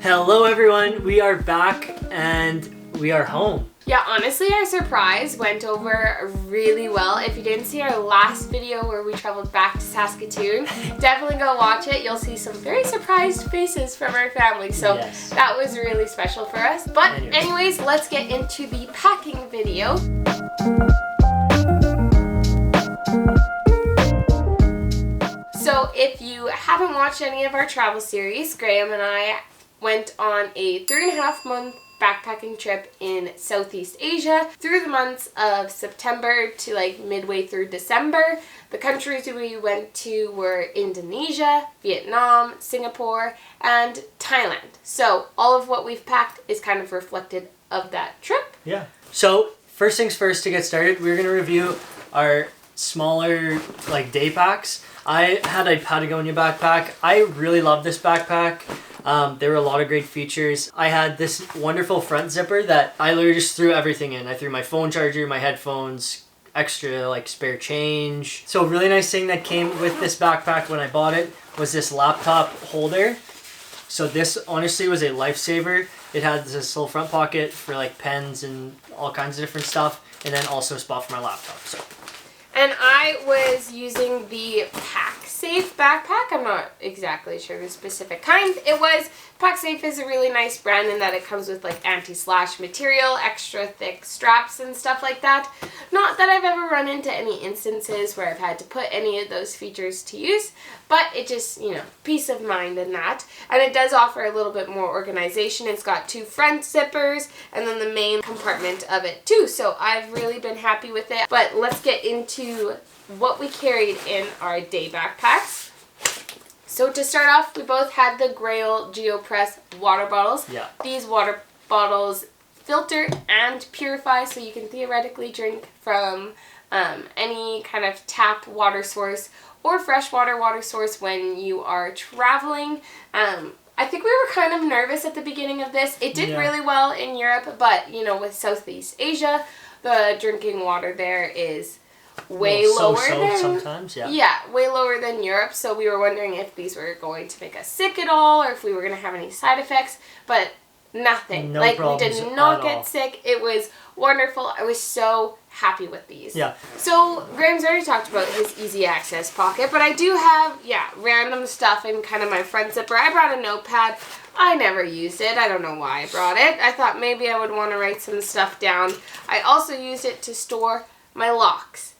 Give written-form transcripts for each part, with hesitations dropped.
Hello everyone, we are back and we are home. Yeah, honestly, our surprise went over really well. If you didn't see our last video where we traveled back to Saskatoon, definitely go watch it. You'll see some very surprised faces from our family. So yes, that was really special for us. But anyways, let's get into the packing video. So if you haven't watched any of our travel series, Graham and I went on a 3.5-month backpacking trip in Southeast Asia through the months of September to like midway through December. The countries we went to were Indonesia, Vietnam, Singapore, and Thailand. So all of what we've packed is kind of reflected of that trip. Yeah. So first things first, to get started, we're going to review our smaller like day packs. I had a Patagonia backpack. I really love this backpack. There were a lot of great features. I had this wonderful front zipper that I literally just threw everything in. I threw my phone charger, my headphones, extra like spare change. So a really nice thing that came with this backpack when I bought it was this laptop holder. So this honestly was a lifesaver. It had this little front pocket for like pens and all kinds of different stuff, and then also a spot for my laptop. So. And I was using the PackSafe backpack. I'm not exactly sure the specific kind. PackSafe is a really nice brand in that it comes with like anti-slash material, extra thick straps and stuff like that. Not that I've ever run into any instances where I've had to put any of those features to use, but it just, peace of mind in that. And it does offer a little bit more organization. It's got 2 front zippers and then the main compartment of it too. So I've really been happy with it. But let's get into what we carried in our day backpacks. So to start off, we both had the Grail GeoPress water bottles. Yeah. These water bottles filter and purify, so you can theoretically drink from any kind of tap water source or freshwater water source when you are traveling. I think we were kind of nervous at the beginning of this. It did really well in Europe, but with Southeast Asia, the drinking water there is way lower than sometimes, way lower than Europe. So we were wondering if these were going to make us sick at all, or if we were going to have any side effects. But nothing. No we problems did not at get all. sick. It was wonderful. I was so happy with these. Yeah. So Graham's already talked about his easy access pocket, but I do have random stuff in kind of my front zipper. I brought a notepad. I never used it. I don't know why I brought it. I thought maybe I would want to write some stuff down. I also used it to store my locks.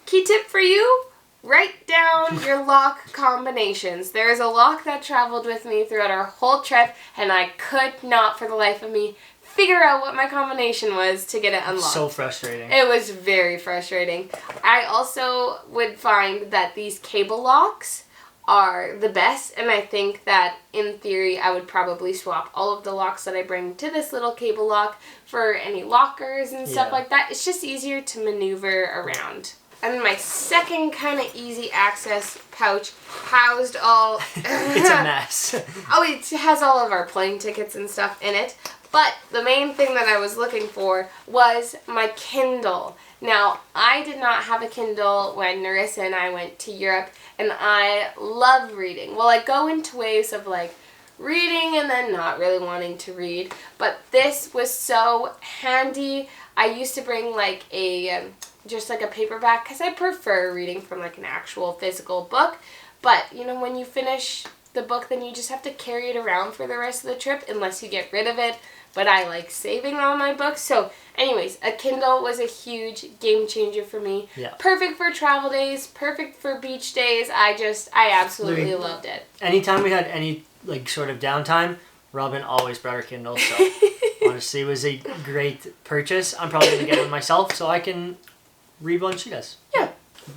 Key tip for you, write down your lock combinations. There is a lock that traveled with me throughout our whole trip, and I could not for the life of me figure out what my combination was to get it unlocked. So frustrating. It was very frustrating. I also would find that these cable locks are the best, and I think that in theory I would probably swap all of the locks that I bring to this little cable lock for any lockers and stuff like that. It's just easier to maneuver around. And my second kind of easy access pouch housed all... It's a mess. Oh, it has all of our plane tickets and stuff in it. But the main thing that I was looking for was my Kindle. Now, I did not have a Kindle when Narissa and I went to Europe, and I love reading. Well, I go into waves of like reading and then not really wanting to read, but this was so handy. I used to bring like just like a paperback because I prefer reading from like an actual physical book, but when you finish the book, then you just have to carry it around for the rest of the trip unless you get rid of it. But I like saving all my books. So anyways, a Kindle was a huge game changer for me. Yeah. Perfect for travel days, perfect for beach days. I absolutely loved it. Anytime we had any like sort of downtime, Robin always brought her Kindle. So honestly, it was a great purchase. I'm probably going to get one myself so I can read one she does. Yeah.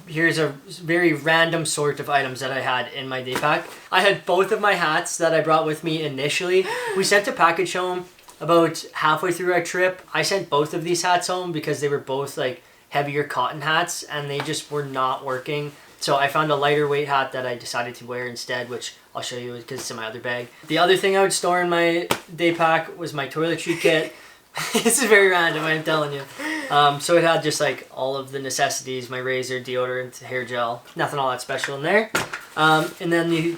Here's a very random sort of items that I had in my day pack. I had both of my hats that I brought with me initially. We sent a package home about halfway through our trip. I sent both of these hats home because they were both like heavier cotton hats and they just were not working. So I found a lighter weight hat that I decided to wear instead, which I'll show you because it's in my other bag. The other thing I would store in my day pack was my toiletry kit. This is very random, I'm telling you. So it had just like all of the necessities, my razor, deodorant, hair gel. Nothing all that special in there. And then the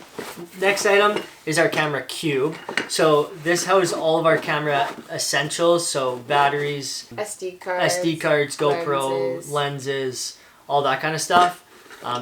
next item is our camera cube. So this houses all of our camera essentials. So batteries, SD cards, GoPro, lenses, all that kind of stuff.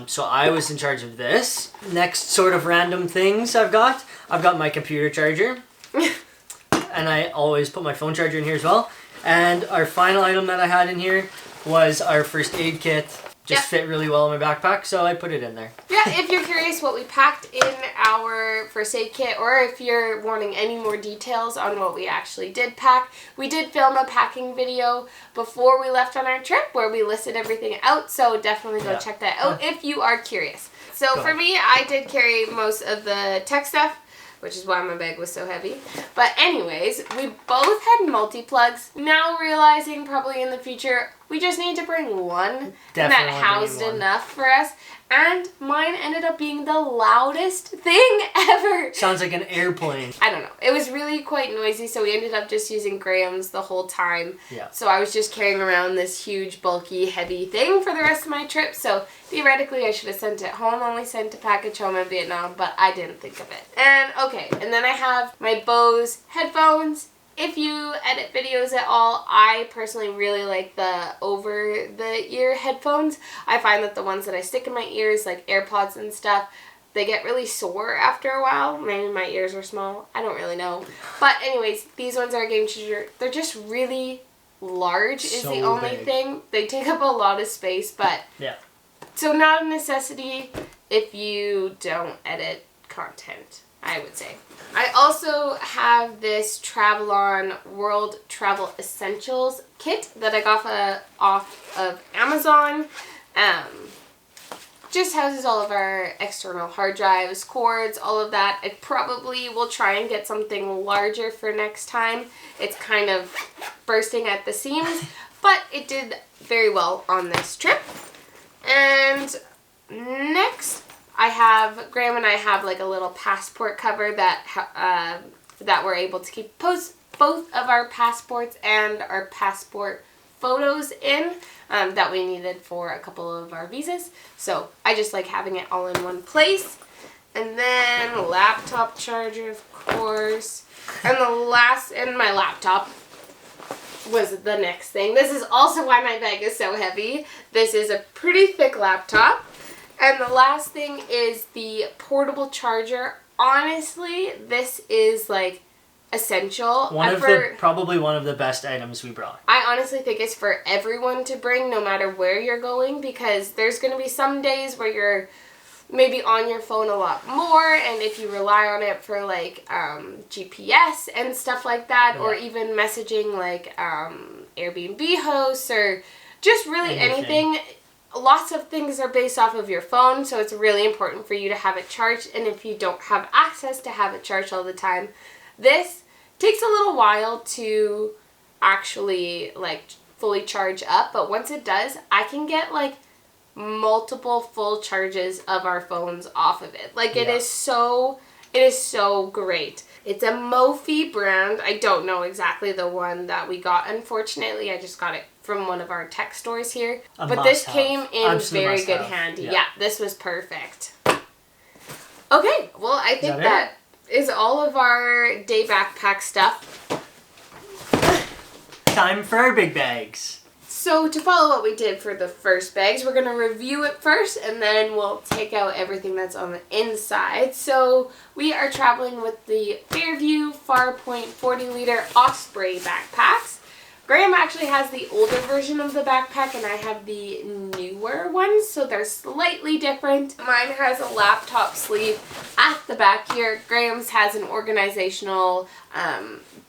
So I was in charge of this. Next sort of random things I've got my computer charger. And I always put my phone charger in here as well. And our final item that I had in here was our first aid kit. Just fit really well in my backpack, so I put it in there. Yeah, if you're curious what we packed in our first aid kit, or if you're wanting any more details on what we actually did pack, we did film a packing video before we left on our trip where we listed everything out, so definitely go check that out if you are curious. So for me, I did carry most of the tech stuff, which is why my bag was so heavy. But anyways, we both had multi-plugs. Now realizing probably in the future, we just need to bring one. Definitely, and that housed enough for us. And mine ended up being the loudest thing ever. Sounds like an airplane. I don't know. It was really quite noisy, so we ended up just using Graham's the whole time. Yeah. So I was just carrying around this huge, bulky, heavy thing for the rest of my trip. So theoretically, I should have sent it home, only sent a package home in Vietnam, but I didn't think of it. And okay, and then I have my Bose headphones. If you edit videos at all, I personally really like the over-the-ear headphones. I find that the ones that I stick in my ears, like AirPods and stuff, they get really sore after a while. Maybe my ears are small. I don't really know. But anyways, these ones are a game changer. They're just really large is the only thing. They take up a lot of space, but... Yeah. So not a necessity if you don't edit content, I would say. I also have this Travelon World Travel Essentials kit that I got off of Amazon. Just houses all of our external hard drives, cords, all of that. I probably will try and get something larger for next time. It's kind of bursting at the seams, but it did very well on this trip. And next, Graham and I have like a little passport cover that we're able to keep both of our passports and our passport photos in that we needed for a couple of our visas. So I just like having it all in one place. And then laptop charger, of course. And my laptop was the next thing. This is also why my bag is so heavy. This is a pretty thick laptop. And the last thing is the portable charger. Honestly, this is like essential. Probably one of the best items we brought. I honestly think it's for everyone to bring no matter where you're going, because there's going to be some days where you're maybe on your phone a lot more, and if you rely on it for like GPS and stuff like that, or even messaging like Airbnb hosts or just really anything. Lots of things are based off of your phone, so it's really important for you to have it charged, and if you don't have access to have it charged all the time, this takes a little while to actually like fully charge up, but once it does, I can get like multiple full charges of our phones off of it. Like it is so great. It's a Mophie brand. I don't know exactly the one that we got. Unfortunately, I just got it from one of our tech stores here. But this came in very good handy. Yeah, this was perfect. Okay, well, I think that is all of our day backpack stuff. Time for our big bags. So to follow what we did for the first bags, we're going to review it first, and then we'll take out everything that's on the inside. So we are traveling with the Fairview Farpoint 40-liter Osprey backpacks. Graham actually has the older version of the backpack, and I have the newer one, so they're slightly different. Mine has a laptop sleeve at the back here. Graham's has an organizational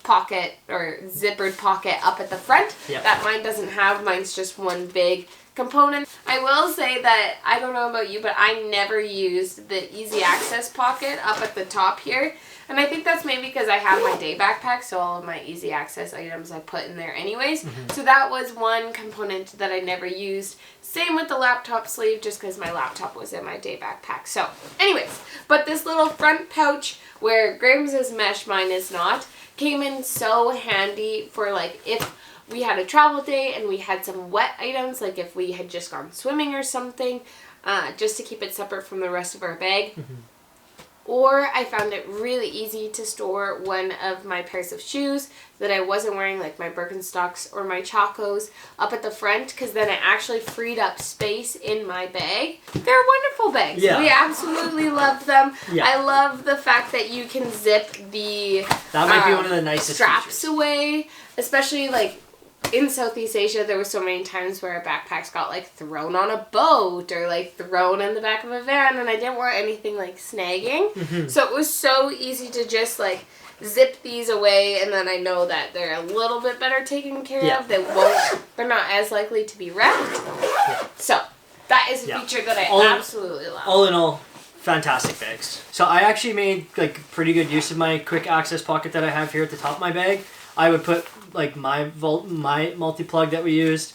pocket or zippered pocket up at the front that mine doesn't have. Mine's just one big component. I will say that, I don't know about you, but I never used the easy access pocket up at the top here. And I think that's maybe because I have my day backpack, so all of my easy access items I put in there anyways. So that was one component that I never used. Same with the laptop sleeve, just because my laptop was in my day backpack. So anyways, but this little front pouch where Graham's is mesh, mine is not, came in so handy for like if we had a travel day and we had some wet items, like if we had just gone swimming or something. just to keep it separate from the rest of our bag. Or I found it really easy to store one of my pairs of shoes that I wasn't wearing, like my Birkenstocks or my Chacos, up at the front, because then it actually freed up space in my bag. They're wonderful bags. Yeah. We absolutely loved them. Yeah. I love the fact that you can zip the That might be one of the nicest straps features. away, especially like in Southeast Asia. There were so many times where our backpacks got like thrown on a boat or like thrown in the back of a van, and I didn't want anything like snagging. So it was so easy to just like zip these away, and then I know that they're a little bit better taken care of. They're not as likely to be wrecked. So that is a feature that I absolutely love. All in all, fantastic bags. So I actually made like pretty good use of my quick access pocket that I have here at the top of my bag. I would put like my multi-plug that we used.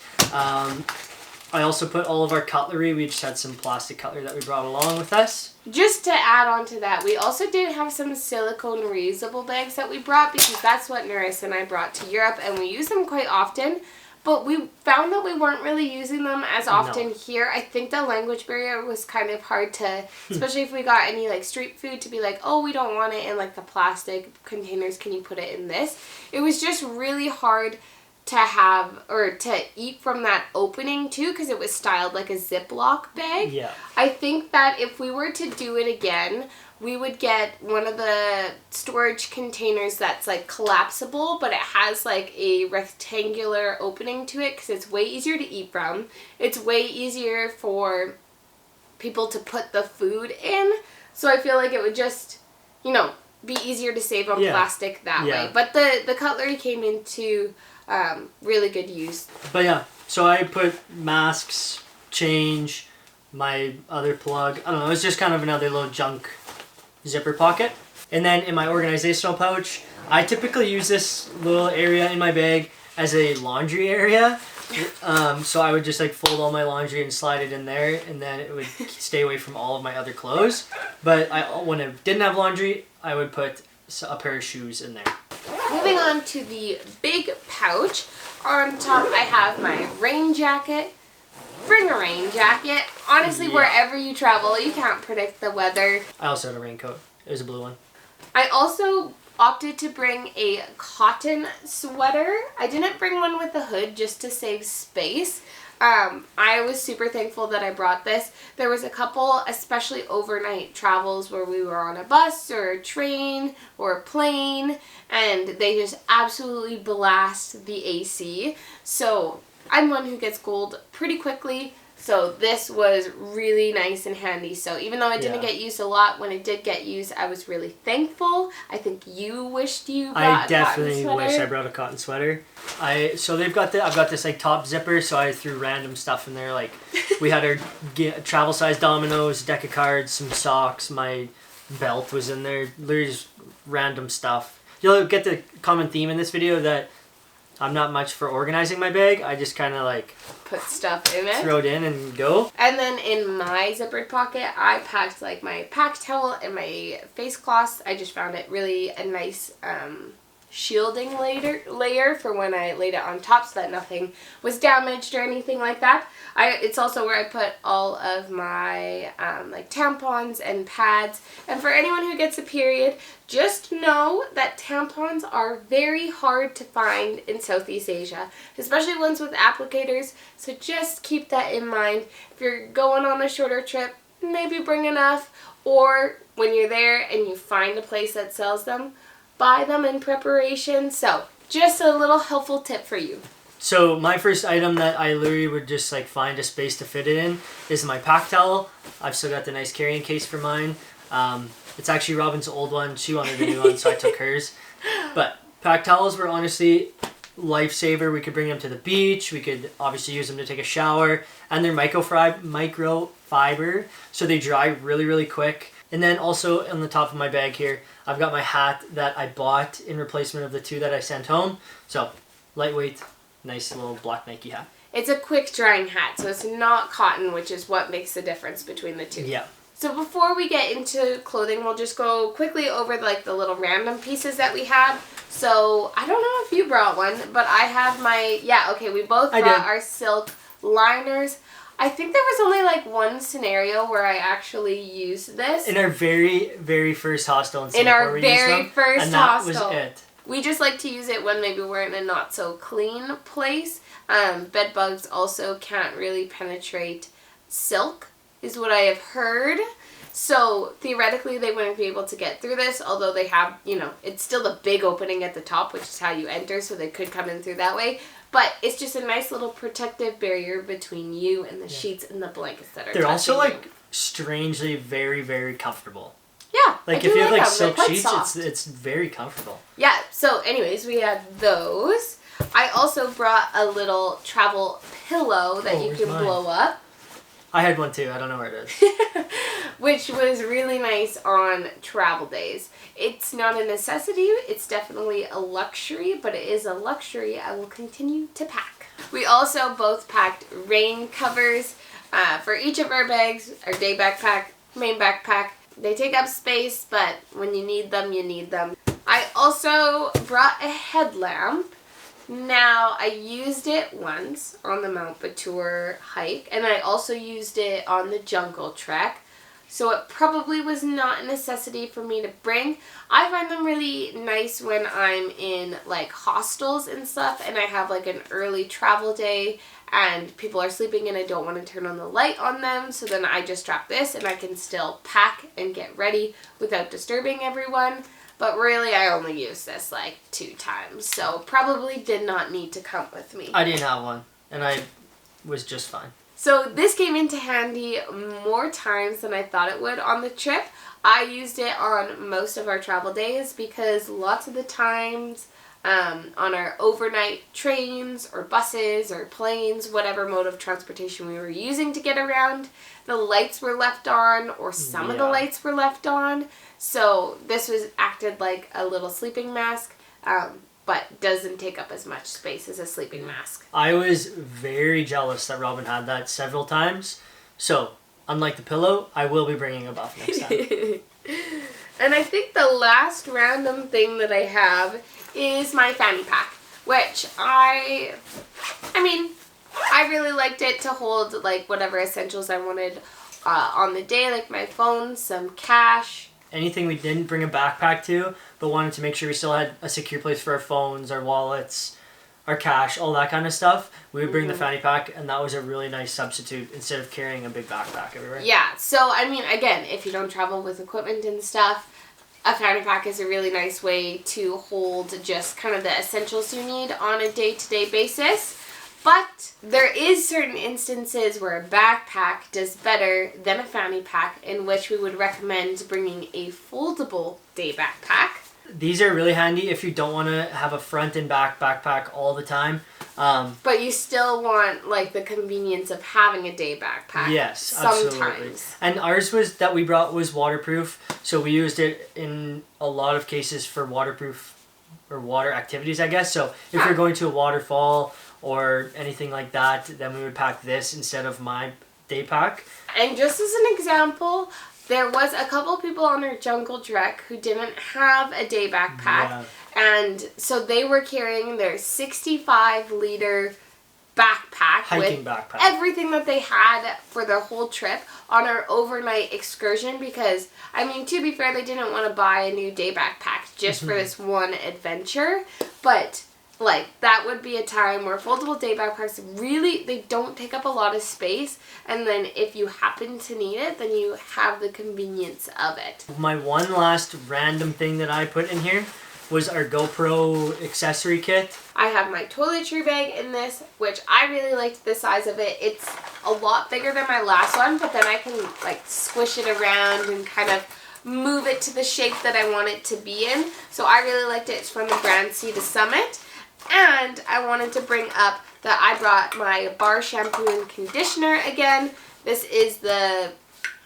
I also put all of our cutlery. We just had some plastic cutlery that we brought along with us. Just to add on to that, we also did have some silicone reusable bags that we brought, because that's what Nerissa and I brought to Europe, and we use them quite often. But we found that we weren't really using them as often here. I think the language barrier was kind of hard to, especially if we got any like street food, to be like, oh, we don't want it in like the plastic containers. Can you put it in this? It was just really hard to have, or to eat from that opening too, because it was styled like a Ziploc bag. Yeah. I think that if we were to do it again, we would get one of the storage containers that's like collapsible, but it has like a rectangular opening to it, because it's way easier to eat from. It's way easier for people to put the food in. So I feel like it would just, you know, be easier to save on plastic that way. But the cutlery came into really good use. But yeah, so I put masks, change, my other plug. I don't know, it was just kind of another little junk zipper pocket. And then in my organizational pouch, I typically use this little area in my bag as a laundry area. So I would just like fold all my laundry and slide it in there, and then it would stay away from all of my other clothes. But when I didn't have laundry, I would put a pair of shoes in there. Moving on to the big pouch. On top I have my rain jacket. Bring a rain jacket. Honestly, wherever you travel, you can't predict the weather. I also had a raincoat. It was a blue one. I also opted to bring a cotton sweater. I didn't bring one with a hood just to save space. I was super thankful that I brought this. There was a couple, especially overnight travels, where we were on a bus or a train or a plane, and they just absolutely blast the AC. So I'm one who gets cold pretty quickly, so this was really nice and handy. So even though I didn't get used a lot, when it did get used, I was really thankful. I think you wished you brought I definitely wish I brought a cotton sweater. I've got this like top zipper, so I threw random stuff in there. Like we had our travel size dominoes, deck of cards, some socks, my belt was in there. Literally just random stuff. You'll get the common theme in this video that I'm not much for organizing my bag. I just kind of like put stuff in it, throw it in and go. And then in my zippered pocket, I packed like my pack towel and my face cloths. I just found it really a nice shielding layer for when I laid it on top, so that nothing was damaged or anything like that. It's also where I put all of my like tampons and pads. And for anyone who gets a period, just know that tampons are very hard to find in Southeast Asia, especially ones with applicators. So just keep that in mind. If you're going on a shorter trip, maybe bring enough, or when you're there and you find a place that sells them, buy them in preparation. So just a little helpful tip for you. So my first item that I literally would just like find a space to fit it in is my pack towel. I've still got the nice carrying case for mine. It's actually Robin's old one. She wanted a new one, so I took hers. But pack towels were honestly lifesaver. We could bring them to the beach. We could obviously use them to take a shower. And they're microfiber, so they dry really, really quick. And then also on the top of my bag here, I've got my hat that I bought in replacement of the two that I sent home. So lightweight, nice little black Nike hat. It's a quick drying hat, so it's not cotton, which is what makes the difference between the two. Yeah. So before we get into clothing, we'll just go quickly over like the little random pieces that we had. So I don't know if you brought one, but I have my, we both brought our silk liners. I think there was only like one scenario where I actually used this. In our very, very first hostel in In Singapore, our very first and that hostel. was it. We just like to use it when maybe we're in a not so clean place. Bed bugs also can't really penetrate silk, is what I have heard. So theoretically they wouldn't be able to get through this, although they have, you know, it's still the big opening at the top, which is how you enter, so they could come in through that way. But it's just a nice little protective barrier between you and the sheets and the blankets that are They're also you. like strangely very, very comfortable. Yeah. Like if you have like silk sheets, soft. it's very comfortable. Yeah, so anyways, we had those. I also brought a little travel pillow that you can blow up. I had one too. I don't know where it is. Which was really nice on travel days. It's not a necessity. It's definitely a luxury, but it is a luxury I will continue to pack. We also both packed rain covers for each of our bags. Our day backpack, main backpack. They take up space, but when you need them, you need them. I also brought a headlamp. Now, I used it once on the Mount Batur hike, and I also used it on the jungle trek. So it probably was not a necessity for me to bring. I find them really nice when I'm in like hostels and stuff, and I have like an early travel day and people are sleeping and I don't want to turn on the light on them. So then I just strap this and I can still pack and get ready without disturbing everyone. But really, I only used this like 2 times, so probably did not need to come with me. I didn't have one, and I was just fine. So this came into handy more times than I thought it would on the trip. I used it on most of our travel days because lots of the times on our overnight trains or buses or planes, whatever mode of transportation we were using to get around, the lights were left on or some of the lights were left on. So this was acted like a little sleeping mask, but doesn't take up as much space as a sleeping mask. I was very jealous that Robin had that several times. So, unlike the pillow, I will be bringing a buff next time. And I think the last random thing that I have is my fanny pack, which I really liked it to hold like whatever essentials I wanted on the day, like my phone, some cash. Anything we didn't bring a backpack to, but wanted to make sure we still had a secure place for our phones, our wallets, our cash, all that kind of stuff, we would bring the fanny pack, and that was a really nice substitute instead of carrying a big backpack everywhere. Yeah, so I mean, again, if you don't travel with equipment and stuff, a fanny pack is a really nice way to hold just kind of the essentials you need on a day-to-day basis. But there is certain instances where a backpack does better than a fanny pack, in which we would recommend bringing a foldable day backpack. These are really handy if you don't want to have a front and back backpack all the time. But you still want like the convenience of having a day backpack. Yes, sometimes. absolutely. And ours that we brought was waterproof, so we used it in a lot of cases for waterproof or water activities, I guess. So if you're going to a waterfall or anything like that, then we would pack this instead of my day pack. And just as an example, there was a couple people on our jungle trek who didn't have a day backpack, and so they were carrying their 65-liter backpack hiking with backpack, everything that they had for their whole trip on our overnight excursion, because, I mean, to be fair, they didn't want to buy a new day backpack just for this one adventure, but like, that would be a time where foldable day backpacks really, they don't take up a lot of space, and then if you happen to need it, then you have the convenience of it. My one last random thing that I put in here was our GoPro accessory kit. I have my toiletry bag in this, which I really liked the size of it. It's a lot bigger than my last one, but then I can like squish it around and kind of move it to the shape that I want it to be in. So I really liked it. It's from the brand Sea to Summit. And I wanted to bring up that I brought my bar shampoo and conditioner again. This is the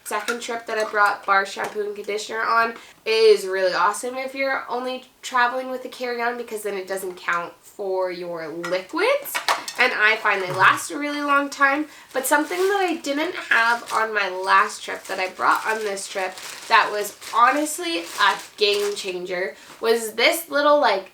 second trip that I brought bar shampoo and conditioner on. It is really awesome if you're only traveling with a carry-on, because then it doesn't count for your liquids. And I find they last a really long time. But something that I didn't have on my last trip that I brought on this trip that was honestly a game changer was this little like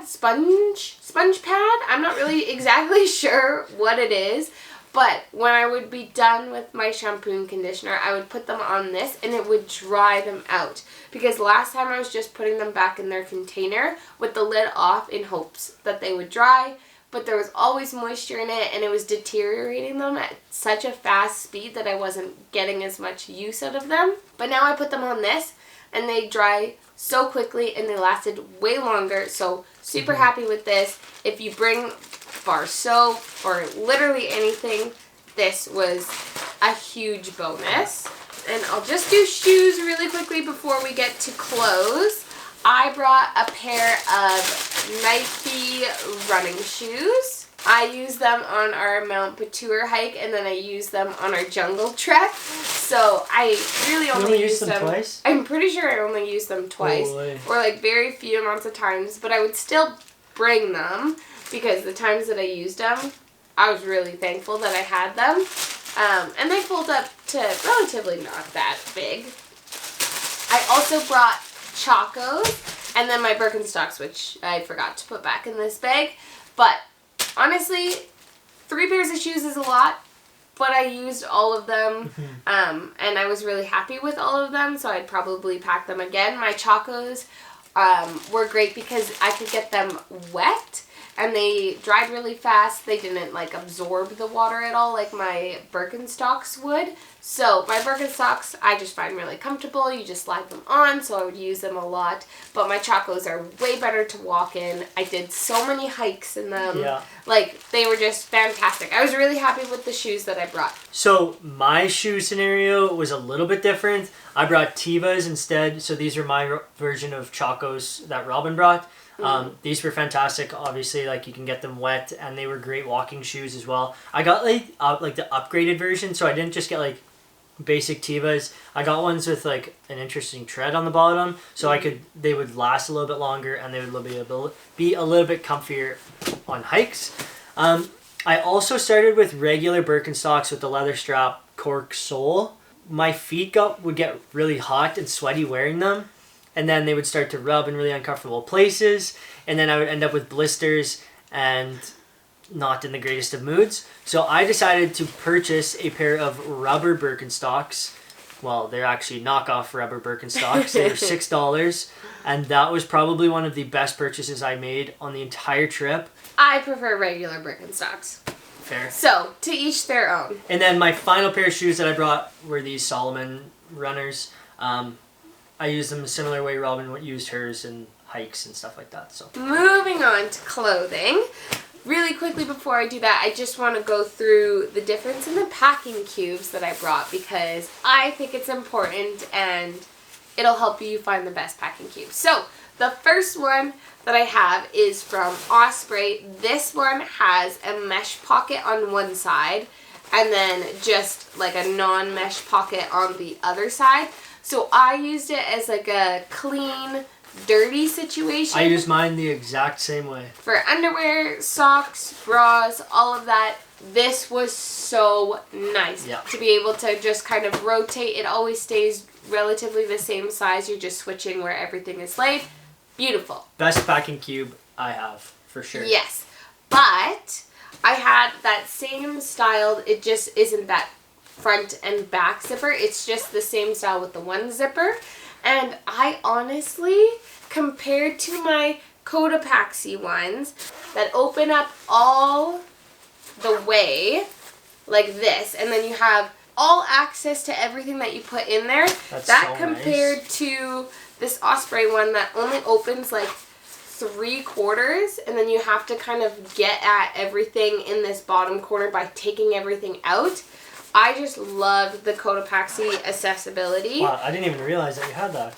sponge pad. I'm not really exactly sure what it is, But when I would be done with my shampoo and conditioner, I would put them on this and it would dry them out. Because last time I was just putting them back in their container with the lid off in hopes that they would dry. But there was always moisture in it and it was deteriorating them at such a fast speed that I wasn't getting as much use out of them. But now I put them on this and they dry so quickly and they lasted way longer. So super happy with this. If you bring bar soap or literally anything, this was a huge bonus. And I'll just do shoes really quickly before we get to clothes. I brought a pair of Nike running shoes. I used them on our Mount Patuer hike and then I used them on our jungle trek. So I really only used them twice? I'm pretty sure I only used them twice. Or like very few amounts of times, but I would still bring them because the times that I used them, I was really thankful that I had them. And they fold up to relatively not that big. I also brought Chacos and then my Birkenstocks, which I forgot to put back in this bag. But honestly, 3 pairs of shoes is a lot, but I used all of them, and I was really happy with all of them, so I'd probably pack them again. My Chacos were great because I could get them wet, and they dried really fast. They didn't like absorb the water at all like my Birkenstocks would. So my Birkenstocks I just find really comfortable. You just slide them on, so I would use them a lot. But my Chacos are way better to walk in. I did so many hikes in them. Yeah. Like, they were just fantastic. I was really happy with the shoes that I brought. So my shoe scenario was a little bit different. I brought Tevas instead. So these are my version of Chacos that Robin brought. These were fantastic. Obviously, like, you can get them wet, and they were great walking shoes as well. I got like the upgraded version, so I didn't just get like basic Tevas. I got ones with like an interesting tread on the bottom, so they would last a little bit longer, and they would be a little bit comfier on hikes. I also started with regular Birkenstocks with the leather strap cork sole. My feet would get really hot and sweaty wearing them. And then they would start to rub in really uncomfortable places. And then I would end up with blisters and not in the greatest of moods. So I decided to purchase a pair of rubber Birkenstocks. Well, they're actually knockoff rubber Birkenstocks. They were $6. And that was probably one of the best purchases I made on the entire trip. I prefer regular Birkenstocks. Fair. So, to each their own. And then my final pair of shoes that I brought were these Solomon runners. I used them a similar way Robin used hers in hikes and stuff like that. So moving on to clothing. Really quickly before I do that, I just want to go through the difference in the packing cubes that I brought because I think it's important and it'll help you find the best packing cube. So the first one that I have is from Osprey. This one has a mesh pocket on one side and then just like a non-mesh pocket on the other side. So I used it as like a clean, dirty situation. I used mine the exact same way. For underwear, socks, bras, all of that. This was so nice to be able to just kind of rotate. It always stays relatively the same size. You're just switching where everything is laid. Beautiful. Best packing cube I have, for sure. Yes. But I had that same style. It just isn't that front and back zipper. It's just the same style with the one zipper. And I honestly, compared to my Cotopaxi ones that open up all the way like this, and then you have all access to everything that you put in there. That so compared nice. To this Osprey one that only opens like 3/4, and then you have to kind of get at everything in this bottom corner by taking everything out. I just loved the Cotopaxi accessibility. Wow, I didn't even realize that you had that.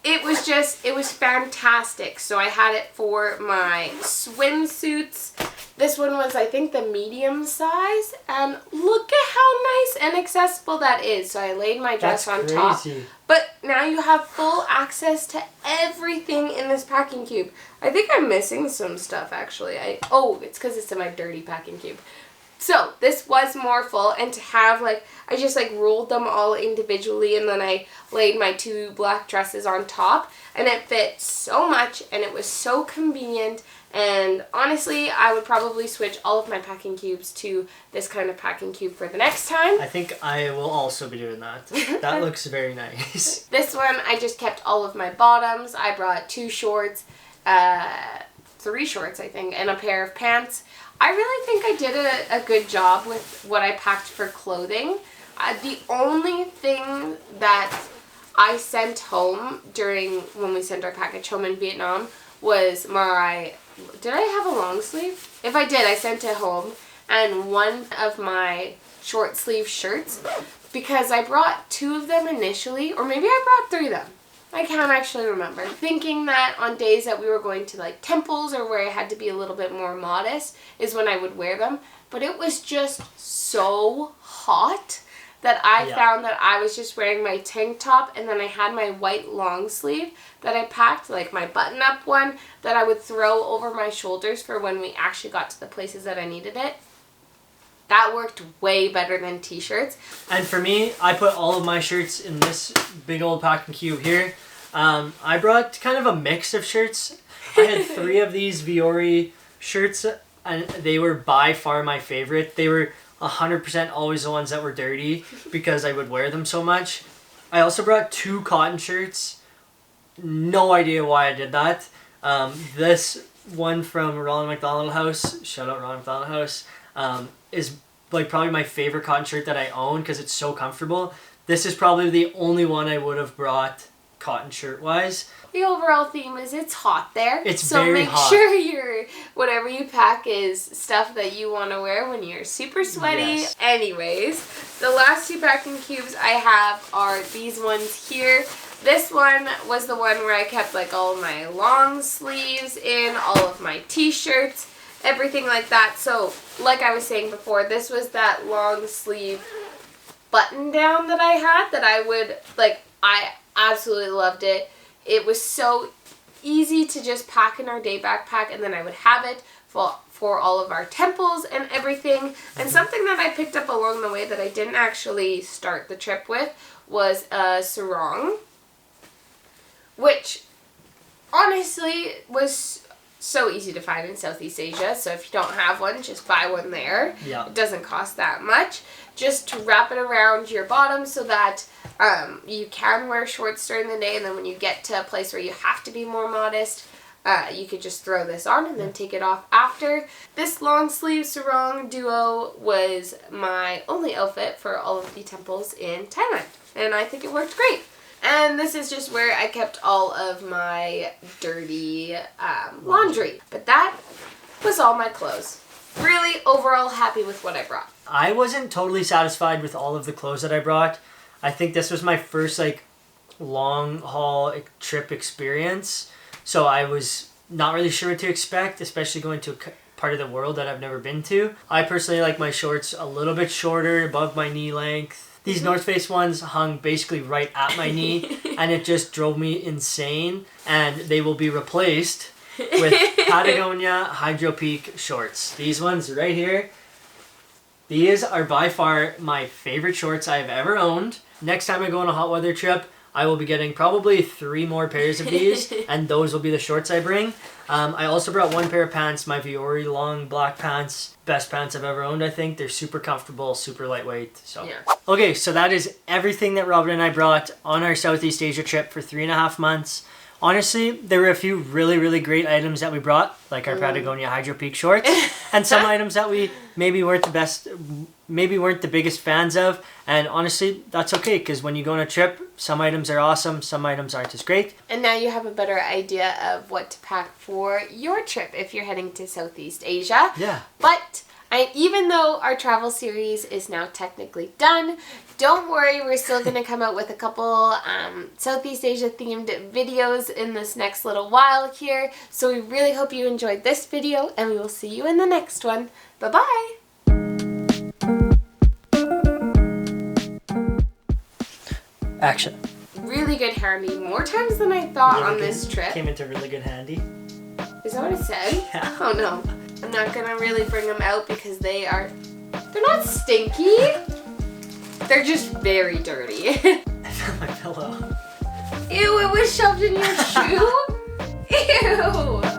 It was fantastic. So I had it for my swimsuits. This one was, I think, the medium size. And look at how nice and accessible that is. So I laid my dress on top. But now you have full access to everything in this packing cube. I think I'm missing some stuff, actually. It's because it's in my dirty packing cube. So this was more full, and to have like, I just like rolled them all individually, and then I laid my 2 black dresses on top, and it fit so much, and it was so convenient. And honestly, I would probably switch all of my packing cubes to this kind of packing cube for the next time. I think I will also be doing that. That looks very nice. This one, I just kept all of my bottoms. I brought 2 shorts, 3 shorts, I think, and a pair of pants. I really think I did a good job with what I packed for clothing. The only thing that I sent home when we sent our package home in Vietnam was did I have a long sleeve? If I did, I sent it home, and one of my short sleeve shirts, because I brought 2 of them initially, or maybe I brought 3 of them. I can't actually remember. Thinking that on days that we were going to like temples or where I had to be a little bit more modest is when I would wear them. But it was just so hot that I found that I was just wearing my tank top, and then I had my white long sleeve that I packed, like my button up one, that I would throw over my shoulders for when we actually got to the places that I needed it. That worked way better than t-shirts. And for me, I put all of my shirts in this big old packing cube here. I brought kind of a mix of shirts. I had 3 of these Viore shirts, and they were by far my favorite. They were 100% always the ones that were dirty because I would wear them so much. I also brought 2 cotton shirts. No idea why I did that. This one from Ronald McDonald House, shout out Ronald McDonald House, is like probably my favorite cotton shirt that I own because it's so comfortable. This is probably the only one I would have brought cotton shirt wise. The overall theme is it's hot there. It's very hot. So make sure whatever you pack is stuff that you want to wear when you're super sweaty. Yes. Anyways, the last 2 packing cubes I have are these ones here. This one was the one where I kept like all of my long sleeves in, all of my t-shirts, everything like that. So like I was saying before, this was that long sleeve button down that I had that I would like. I absolutely loved it. It was so easy to just pack in our day backpack, and then I would have it for all of our temples and everything. And something that I picked up along the way that I didn't actually start the trip with was a sarong, which honestly was so easy to find in Southeast Asia. So if you don't have one, just buy one there. Yeah. It doesn't cost that much. Just to wrap it around your bottom so that you can wear shorts during the day, and then when you get to a place where you have to be more modest, you could just throw this on and then take it off after. This long sleeve sarong duo was my only outfit for all of the temples in Thailand, and I think it worked great. And this is just where I kept all of my dirty laundry. But that was all my clothes. Really, overall, happy with what I brought. I wasn't totally satisfied with all of the clothes that I brought. I think this was my first like long haul trip experience. So I was not really sure what to expect, especially going to a part of the world that I've never been to. I personally like my shorts a little bit shorter, above my knee length. These North Face ones hung basically right at my knee, and it just drove me insane. And they will be replaced with Patagonia Hydro Peak shorts. These ones right here. These are by far my favorite shorts I've ever owned. Next time I go on a hot weather trip, I will be getting probably 3 more pairs of these, and those will be the shorts I bring. I also brought 1 pair of pants, my Viore long black pants. Best pants I've ever owned, I think. They're super comfortable, super lightweight. So yeah. Okay, so that is everything that Robin and I brought on our Southeast Asia trip for 3.5 months. Honestly, there were a few really, really great items that we brought, like our Patagonia Hydro Peak shorts, and some items that we maybe weren't the biggest fans of. And honestly, that's okay, because when you go on a trip, some items are awesome, some items aren't as great. And now you have a better idea of what to pack for your trip if you're heading to Southeast Asia. Yeah. But even though our travel series is now technically done, don't worry, we're still going to come out with a couple Southeast Asia themed videos in this next little while here. So we really hope you enjoyed this video, and we will see you in the next one. Bye-bye! Action. Really good handy. More times than I thought really on this trip. Came into really good handy. Is that what it said? Yeah. Oh no. I'm not going to really bring them out because they are They're not stinky. They're just very dirty. I found my pillow. Ew, it was shoved in your shoe? Ew.